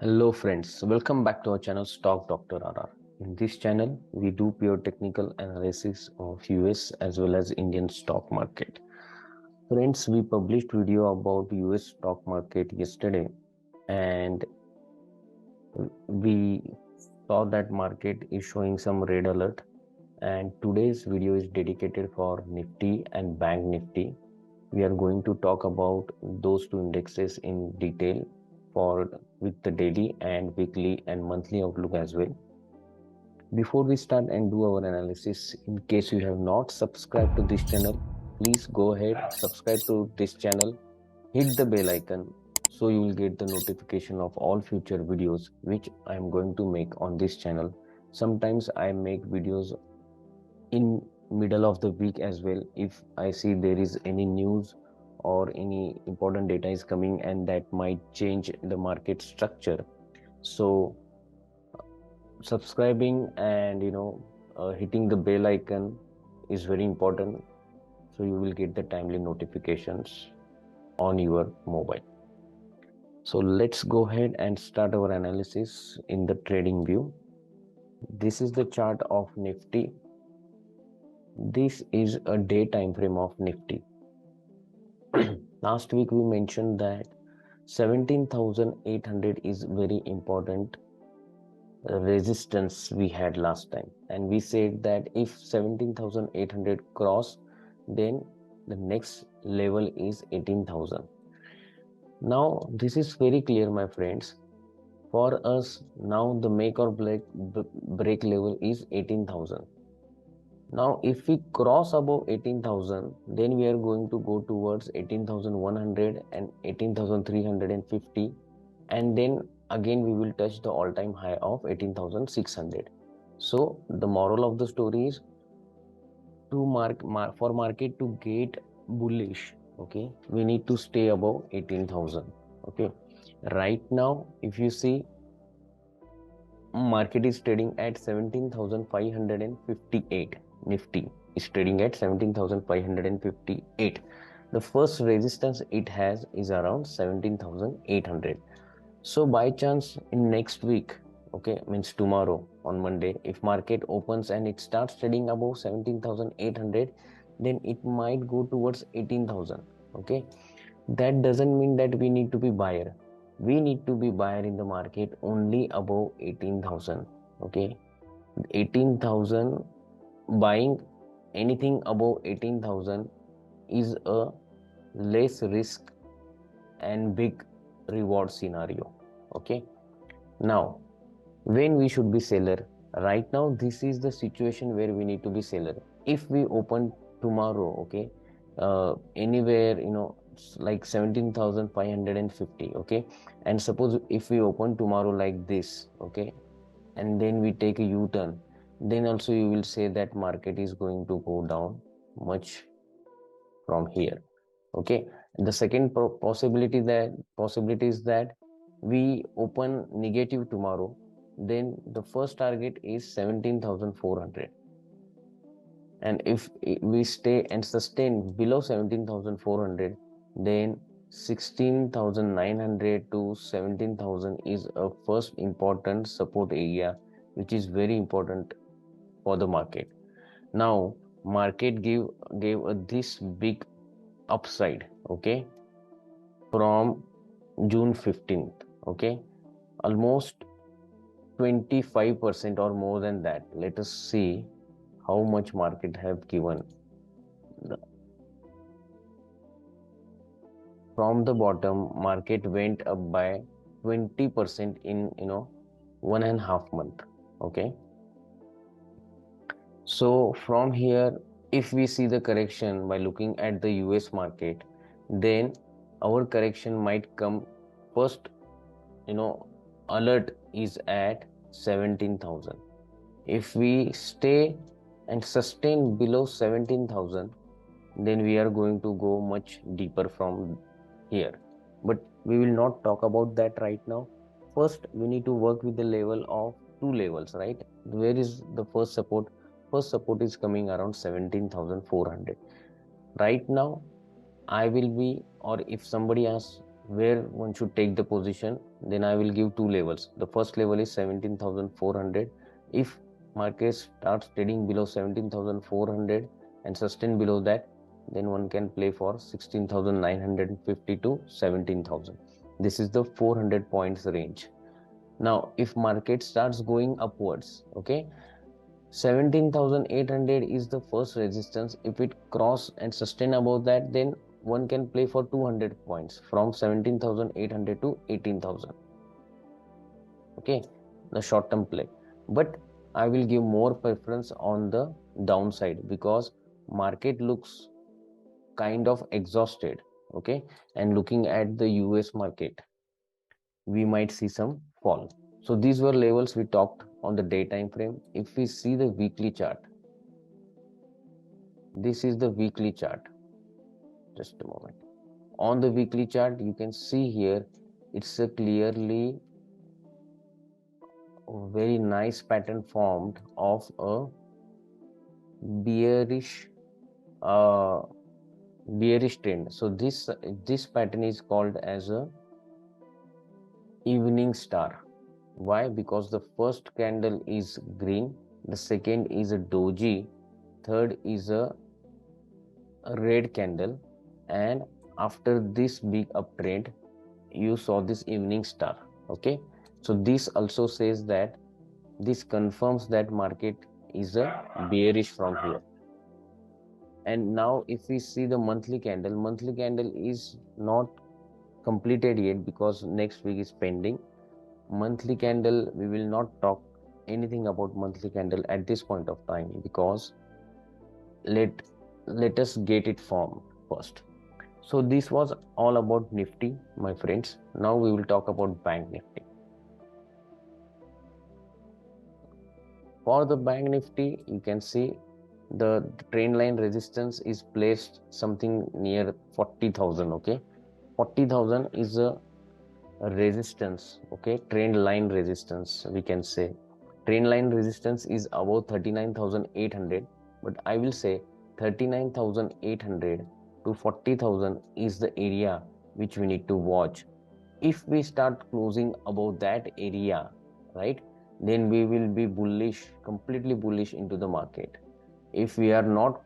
Hello friends, welcome back to our channel Stock Dr. RR. In this channel, we do pure technical analysis of US as well as Indian stock market. Friends, we published video about US stock market yesterday and we saw that market is showing some red alert, and today's video is dedicated for Nifty and Bank Nifty. We are going to talk about those two indexes in detail for with the daily and weekly and monthly outlook as well. Before we start and do our analysis, in case you have not subscribed to this channel, please go ahead, subscribe to this channel, hit the bell icon so you will get the notification of all future videos which I am going to make on this channel. Sometimes I make videos in middle of the week as well if I see there is any news or any important data is coming and that might change the market structure. So subscribing and hitting the bell icon is very important so you will get the timely notifications on your mobile. So let's go ahead and start our analysis in the trading view. This is the chart of Nifty. This is a day time frame of Nifty. Last week we mentioned that 17,800 is very important resistance we had last time, and we said that if 17,800 cross, then the next level is 18,000. Now this is very clear, my friends. For us now the make or break level is 18,000. Now if we cross above 18,000, then we are going to go towards 18,100 and 18,350, and then again we will touch the all-time high of 18,600. So the moral of the story is to for market to get bullish, okay, we need to stay above 18,000. Okay, right now if you see, market is trading at 17,558. Nifty is trading at 17,558. The first resistance it has is around 17,800. So by chance in next week, okay, means tomorrow on Monday, if market opens and it starts trading above 17,800, then it might go towards 18,000. Okay, that doesn't mean that we need to be buyer. We need to be buyer in the market only above 18,000. Okay, 18,000, buying anything above 18,000 is a less risk and big reward scenario. Okay, now when we should be seller, right now this is the situation where we need to be seller. If we open tomorrow, okay, anywhere, like 17,550, okay, and suppose if we open tomorrow like this, okay, and then we take a u-turn, then also you will say that market is going to go down much from here. Okay, the second possibility is that we open negative tomorrow, then the first target is 17,400, and if we stay and sustain below 17,400, then 16,900 to 17,000 is a first important support area which is very important for the market. Now market gave a this big upside, okay, from June 15th, okay, almost 25% or more than that. Let us see how much market have given. From the bottom, market went up by 20% in 1.5 month. Okay, so from here, if we see the correction by looking at the US market, then our correction might come first, alert is at 17,000. If we stay and sustain below 17,000, then we are going to go much deeper from here. But we will not talk about that right now. First, we need to work with the level of two levels, right? Where is the first support? First support is coming around 17,400. Right now, I will be, or if somebody asks where one should take the position, then I will give two levels. The first level is 17,400. If market starts trading below 17,400 and sustain below that, then one can play for 16,950 to 17,000. This is the 400 points range. Now if market starts going upwards, okay, 17,800 is the first resistance. If it cross and sustain above that, then one can play for 200 points from 17,800 to 18,000. Okay, the short term play. But I will give more preference on the downside because market looks kind of exhausted. Okay, and looking at the US market, we might see some fall. So these were levels we talked on the day time frame. If we see the weekly chart, this is the weekly chart. Just a moment. On the weekly chart, you can see here, it's a clearly very nice pattern formed of a bearish uh, bearish trend. So this pattern is called as a evening star. Why? Because the first candle is green, the second is a doji, third is a red candle, and after this big uptrend you saw this evening star. Okay, so this also says that this confirms that market is a bearish from here. And now if we see the monthly candle is not completed yet because next week is pending. Monthly candle, we will not talk anything about monthly candle at this point of time because let us get it formed first. So this was all about Nifty, my friends. Now we will talk about Bank Nifty. For the Bank Nifty, you can see the trend line resistance is placed something near 40,000. Okay, 40,000 is a resistance. Okay, trend line resistance, we can say. Trend line resistance is about 39,800, but I will say 39,800 to 40,000 is the area which we need to watch. If we start closing above that area, right, then we will be bullish, completely bullish into the market. If we are not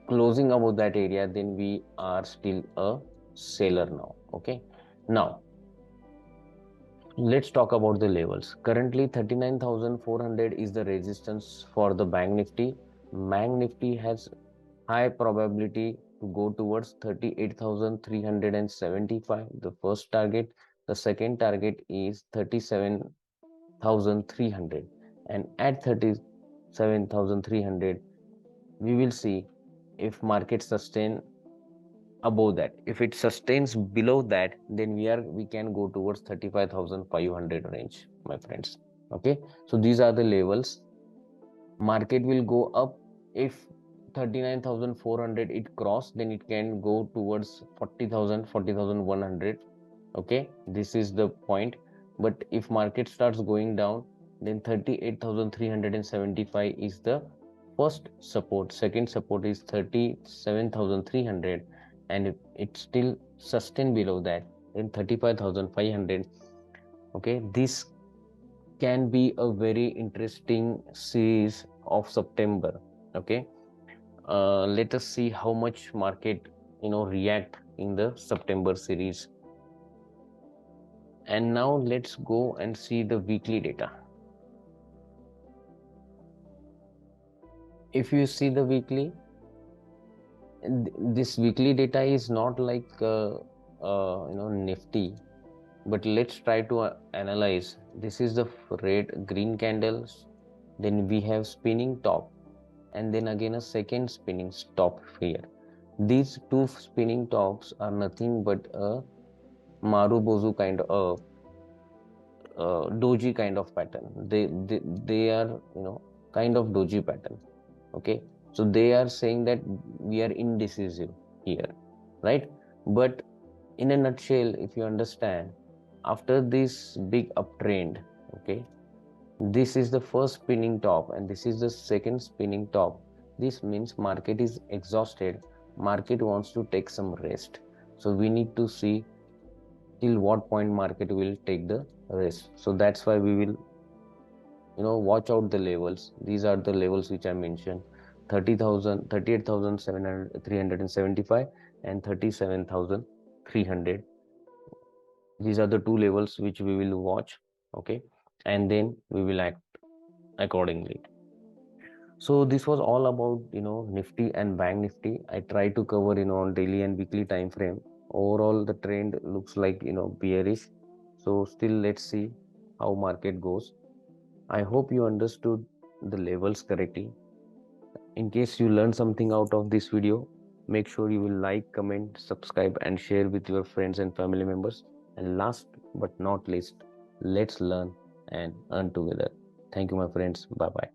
closing above that area, then we are still a seller now. Okay, now let's talk about the levels. Currently 39,400 is the resistance for the Bank Nifty. Bank Nifty has high probability to go towards 38,375, the first target. The second target is 37,300, and at 37,300 we will see if market sustain above that. If it sustains below that, then we can go towards 35,500 range, my friends. Okay, so these are the levels. Market will go up if 39,400 it cross, then it can go towards 40,000, 40,100. Okay, this is the point. But if market starts going down, then 38,375 is the first support. Second support is 37,300, and if it still sustain below that, then 35,500. Okay, this can be a very interesting series of September. Okay, let us see how much market react in the September series. And now let's go and see the weekly data. If you see the weekly, this weekly data is not like Nifty, but let's try to analyze. This is the red green candles, then we have spinning top, and then again a second spinning top here. These two spinning tops are nothing but a marubozu kind of doji kind of pattern. They are kind of doji pattern. Okay, so they are saying that we are indecisive here, right? But in a nutshell, if you understand, after this big uptrend, okay, this is the first spinning top and this is the second spinning top. This means market is exhausted, market wants to take some rest. So we need to see till what point market will take the risk. So that's why we will watch out the levels. These are the levels which I mentioned: 30,000, 38,375 and 37,300. These are the two levels which we will watch. Okay, and then we will act accordingly. So this was all about Nifty and Bank Nifty. I try to cover on daily and weekly time frame. Overall the trend looks like bearish, so still let's see how market goes. I hope you understood the levels correctly. In case you learned something out of this video, make sure you will like, comment, subscribe and share with your friends and family members. And last but not least, let's learn and earn together. Thank you, my friends. Bye bye.